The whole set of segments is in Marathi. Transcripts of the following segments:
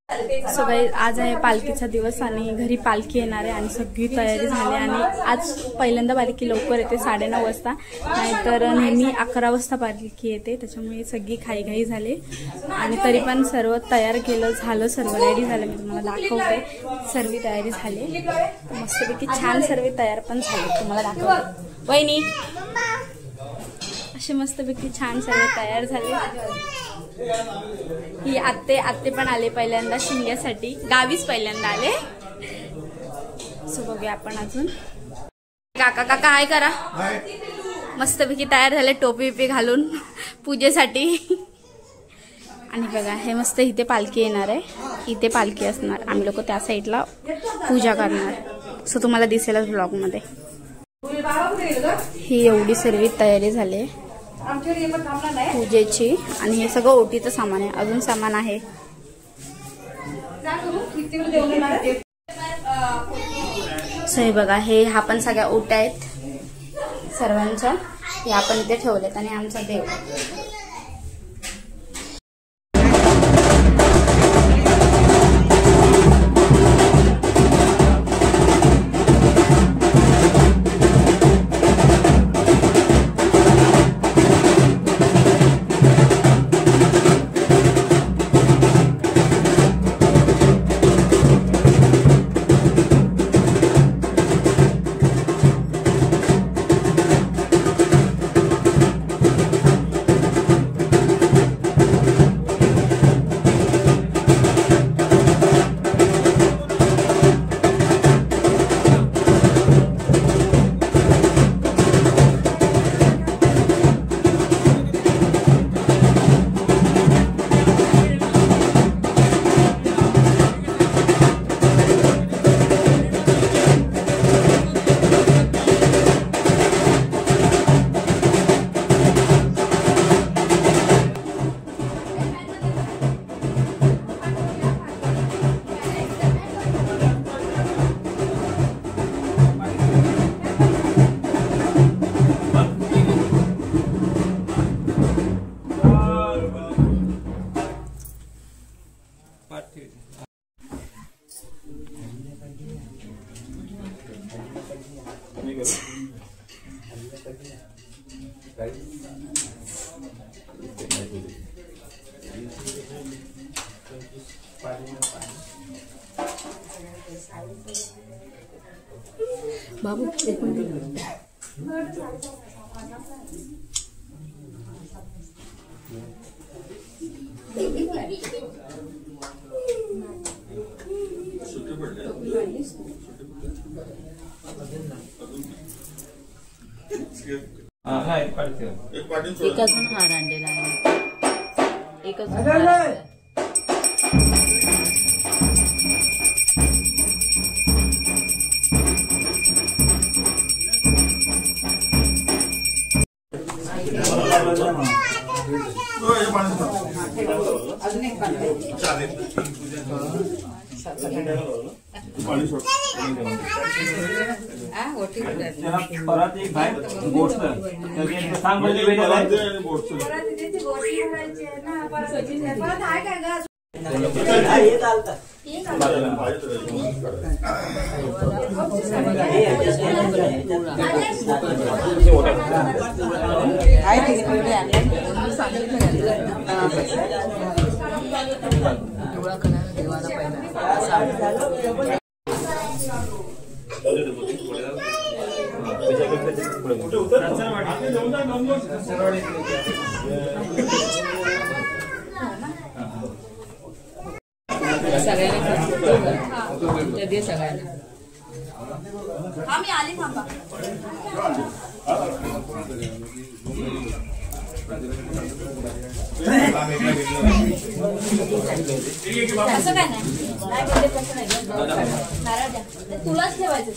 सो गाइस, आज आहे पालखीचा दिवस आणि घरी पालखी येणार आहे आणि सगळी तयारी झाली आणि आज पहिल्यांदा पालखी लवकर येते 9:30 वाजता, नाहीतर नेहमी 11 वाजता पालखी येते, त्याच्यामुळे सगळी घाई झाले आणि तरी पण सर्व तयार केलं झालं, सर्व रेडी झालं. मी तुम्हाला दाखवते, सर्व तयारी झाली, मस्तपैकी छान सर्व तयार पण झाले, तुम्हाला दाखवते. वहिनी असे मस्तपैकी छान सर्व तयार झाले. ही आत्ते पण आले पहिल्यांदा शिमग्यासाठी, गावीच पहिल्यांदा आले. सो बघूया आपण अजून. काका हाय करा. मस्तपैकी तयार झाले टोपी बिपी घालून पूजेसाठी. आणि बघा हे मस्त इथे पालखी येणार आहे, इथे पालखी असणार, आम्ही लोक त्या साईडला पूजा करणार. सो तुम्हाला दिसेलच ब्लॉग मध्ये. ही एवढी सर्व तयारी झाली पूजेची आणि हे सगळं ओटीचं सामान आहे, अजून सामान आहे. सो हे बघा, हा पण सगळ्या ओट्या आहेत सर्वांच्या, हे आपण इथे ठेवलेत आणि आमचा देव. बाबू एक अजून हार आणलेला आहे, एक अजून परत एक भाई गोष्ट सांग म्हणजे सगळ्यांना आम्ही आली थांबा. असं काय नाही, तुलाच ठेवायचं.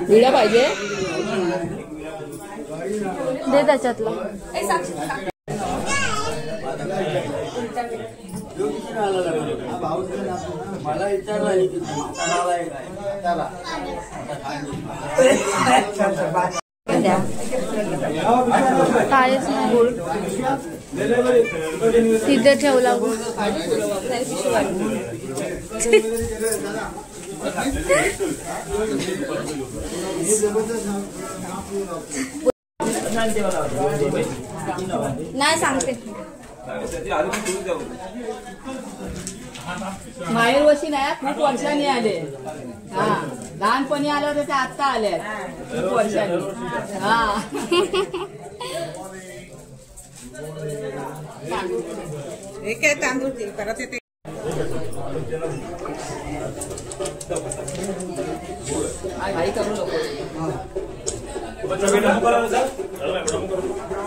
विडा पाहिजे दे त्याच्यातलं. मला विचारला काहीच नाही तिथे ठेवला नाही सांगते माहेर वशी नाही खूप वर्षांनी आले. हा लहानपणी आलं होतं ते आत्ता आले खूप वर्षांनी. हा एक आहे तांदूळ ते परत येते. काही करू नको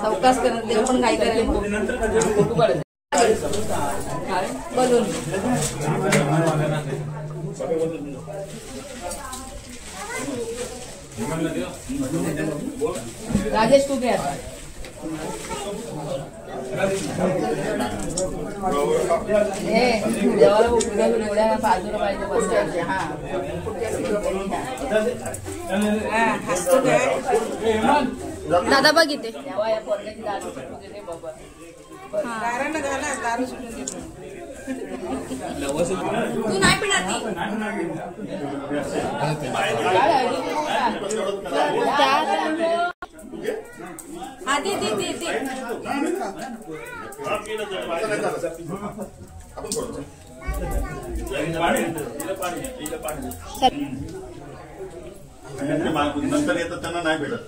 सावकाश करत ते पण काय करायला फोटो काढायचं बोलून राजेश तू घ्या देवाला एवढ्या बाजूला पाहिजे बसायचे. दादा बघ इथे तेव्हा या पोरण्याची दारू सुटू देते बाबा. दारानं घाला दारू सुटून देतो. तू नाही पिणार आधी नंतर येतात त्यांना नाही भेटत.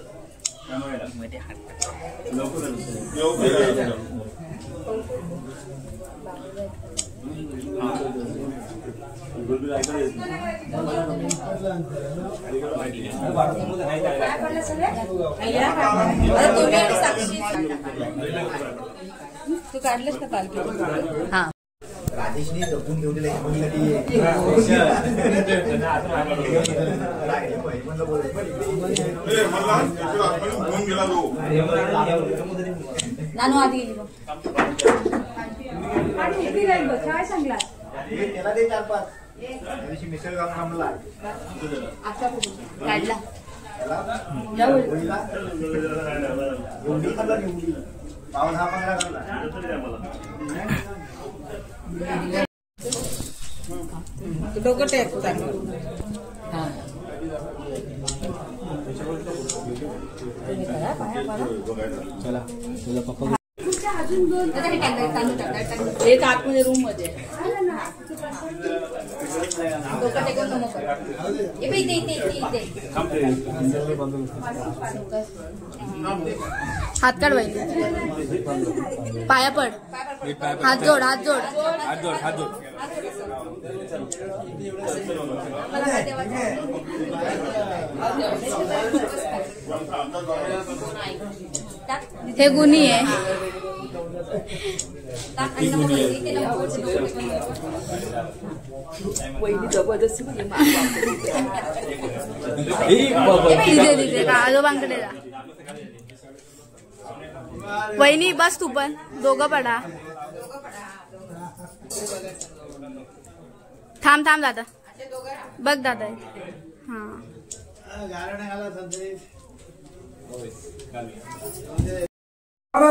तू काढलेस का तालुक्यात? हा राजेशने जपून ठेवलेलं नानू आधी गेली काय सांगला त्याला दे 4-5 मिसळ घालून थांबला काढला एवढी खाल्ला एवढी 15 डोकं टेक तांदूळ. एक आतमध्ये रूम मध्ये डोकं टेकून नमो कर. हात काढ बाई पाया पड हात जोड हात जोड हात जोड हात जोड. हे गुन्ही आहे. तिथे आजोबांकडे जा. वहिनी बस तू पण दोघं पडा. थांब दादा बघ दादा. हा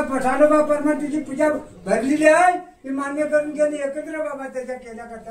पठाणोबा परमात्म्याची पूजा भरलेली आहे ती मान्य करून गेली एकत्र बाबा त्याच्या केल्या करता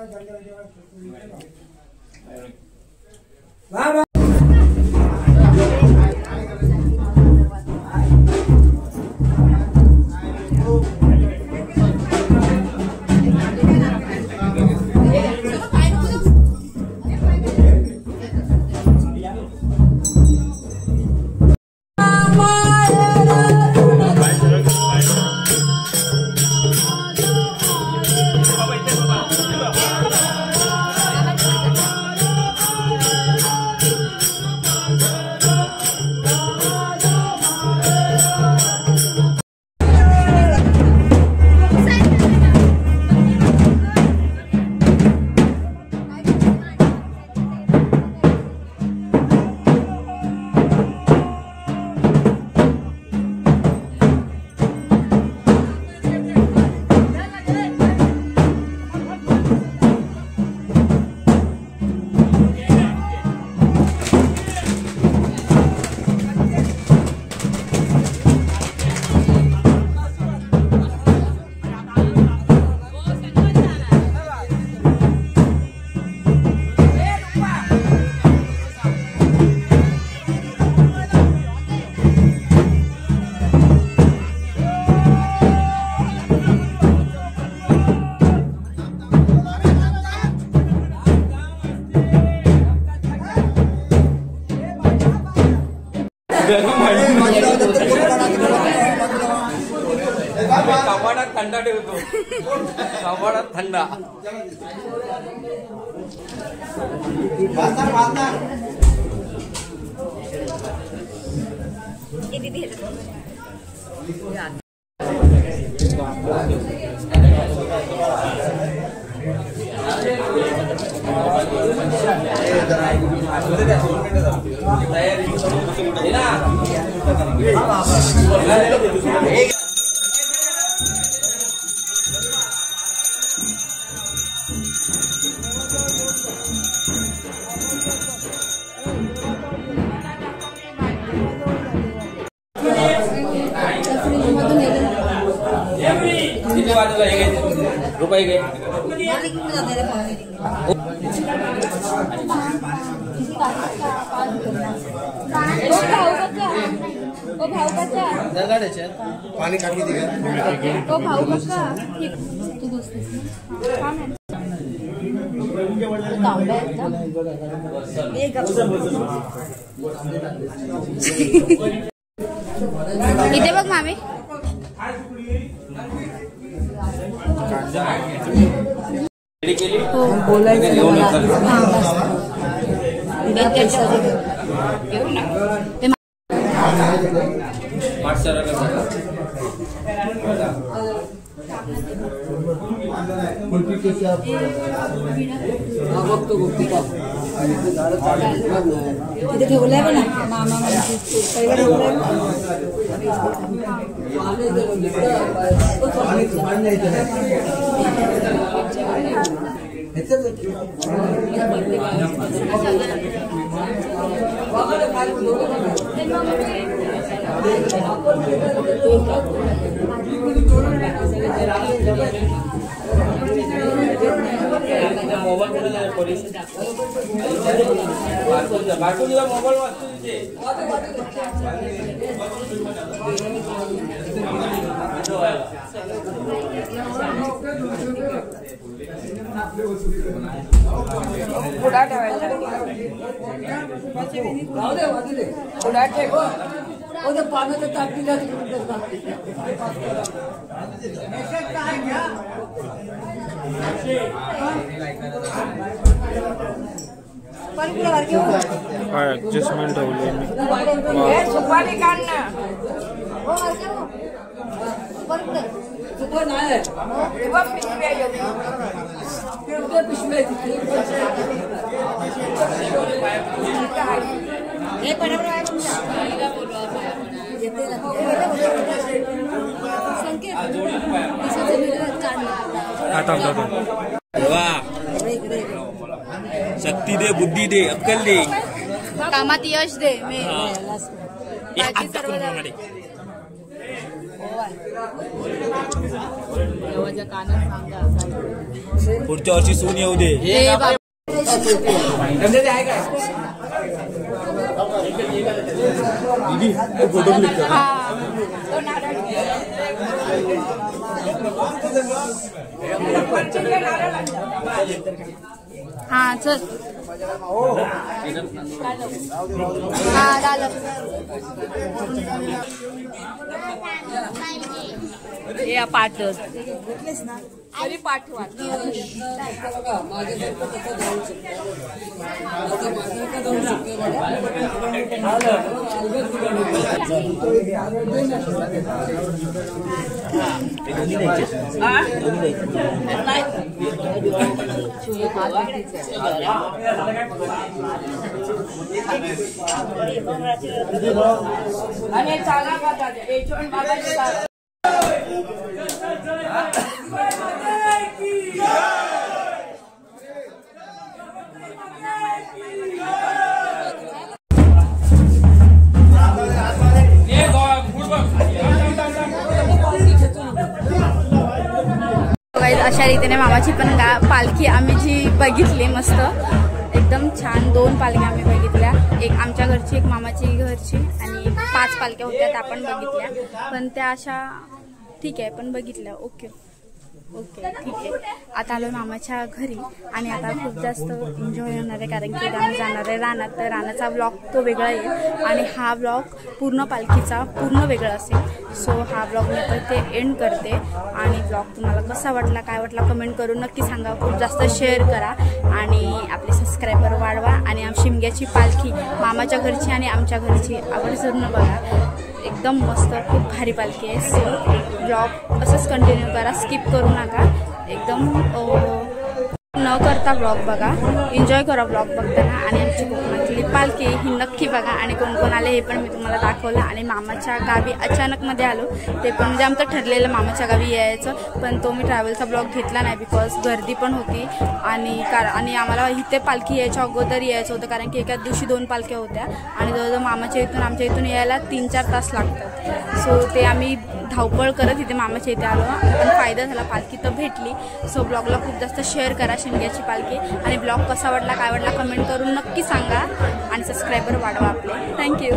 थंड रुपये घे पाणी काढली ती इथे बघ मामी तिथे ठेवलंय ना मामा पुढा ठेवायचा पुढा ठेव पाण्याचं टाकीला ऍडजस्टमेंट ठेवली सुपारी काढ ना शक्ती दे बुद्धी दे अक्कल दे कामात यश दे पुढच्या वर्षी सून येऊ दे फोटो क्लिक कर हाँ चल हाँ झालं हे पाठव अरे पाठवा अशा रीतीने मामाची पण पालखी आम्ही जी बघितली मस्त एकदम छान 2 पालख्या आम्ही बघितल्या एक आमच्या घरची एक मामाची घरची आणि 5 पालख्या होत्या त्या पण बघितल्या पण त्या अशा ठीक आहे पण बघितल्या ओके ओके ठीक आहे. आता आलो मामाच्या घरी आणि आता खूप जास्त एन्जॉय होणार आहे कारण की आम्ही जाणार आहे रानात. तर रानाचा ब्लॉग तो वेगळा येईल आणि हा ब्लॉग पूर्ण पालखीचा पूर्ण वेगळा असेल. सो हा ब्लॉग मी आता ते एंड करते आणि ब्लॉग तुम्हाला कसा वाटला काय वाटला कमेंट करून नक्की सांगा. खूप जास्त शेअर करा आणि आपले सबस्क्रायबर वाढवा आणि शिमग्याची पालखी मामाच्या घरची आणि आमच्या घरची आवर्जून बघा. एकदम मस्त खूप भारी पालखी आहे. सो ब्लॉग असंच कंटिन्यू करा, स्किप करू नका. एकदम न करता ब्लॉग बघा, एन्जॉय करा ब्लॉग बघताना. आणि आमची कोकणातली पालखी ही नक्की बघा. आणि कोण कोण आले हे पण मी तुम्हाला दाखवलं. आणि मामाच्या गावी अचानकमध्ये आलो ते पण म्हणजे आमचं ठरलेलं मामाच्या गावी यायचं, पण तो मी ट्रॅव्हलचा ब्लॉग घेतला नाही बिकॉज गर्दी पण होती आणि आम्हाला इथे पालखी यायच्या अगोदर यायचं होतं कारण की एकाच दिवशी 2 पालख्या होत्या आणि जवळजवळ मामाच्या इथून आमच्या इथून यायला 3-4 तास लागतात. सो ते आम्ही धावपळ करत इथे मामाच्या इथे आलो, पण फायदा झाला, पालखी तर भेटली. सो ब्लॉगला खूप जास्त शेअर करा शिमग्याची पालखी आणि ब्लॉग कसा वाटला काय वाटला कमेंट करून नक्की सांगा आणि सबस्क्रायबर वाढवा आपले. थँक्यू.